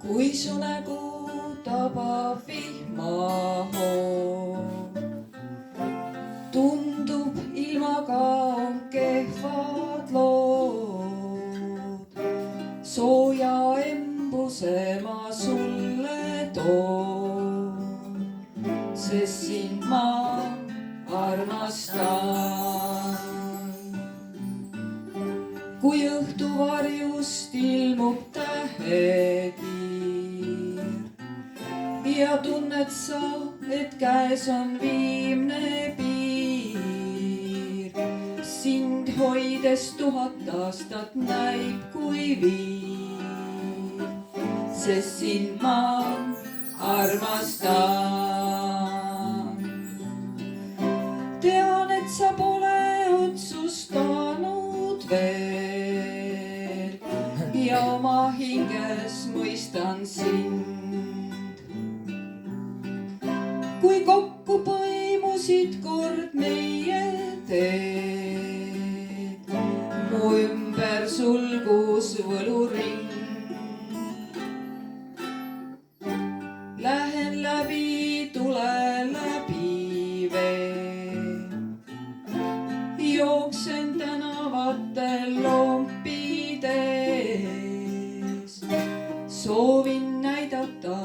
kui su nägu tabab vihmahoov, tundub ilmaga on kehvad lood. Sooja embuse ma sulle toon, sest sind ma armastan. Kui õhtu varjust ilmub tähekiir ja tunned sa, et käes on viimne piir, sind hoides 1000 aastat näib kui viir, sest sind ma armastan. Tean, et sa pole otsustanud veel ja oma hinges mõistan sind. Kui kokku põimusid kord meie teed, mu ümber sulgus võluring. Lähen läbi tule läbi vee, jooksen tänavatel lompides. Soovin näidata,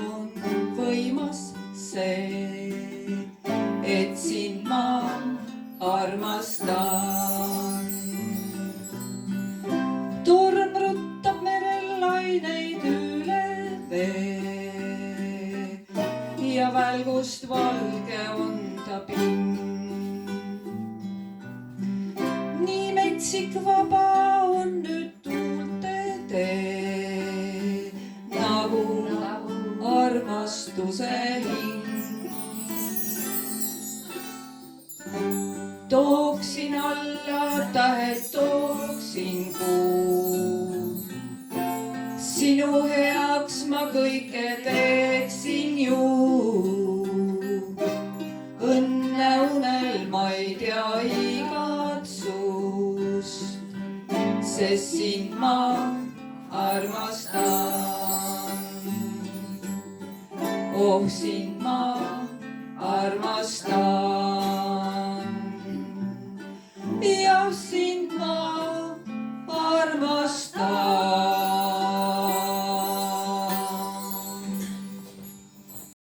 on võimas see, et sind ma armastan. Torm ruttab merel laineid üle vee ja välgust valge on ta pind. Nii metsik vaba on nüüd tuulte tee, nagu armastuse hing. Tooksin alla tähed, tooksin kuu, sinu heaks ma kõike teeksin ju. Õnne unelmaid ja igatsust, sest sind ma armastan. Oh, sind ma armastan.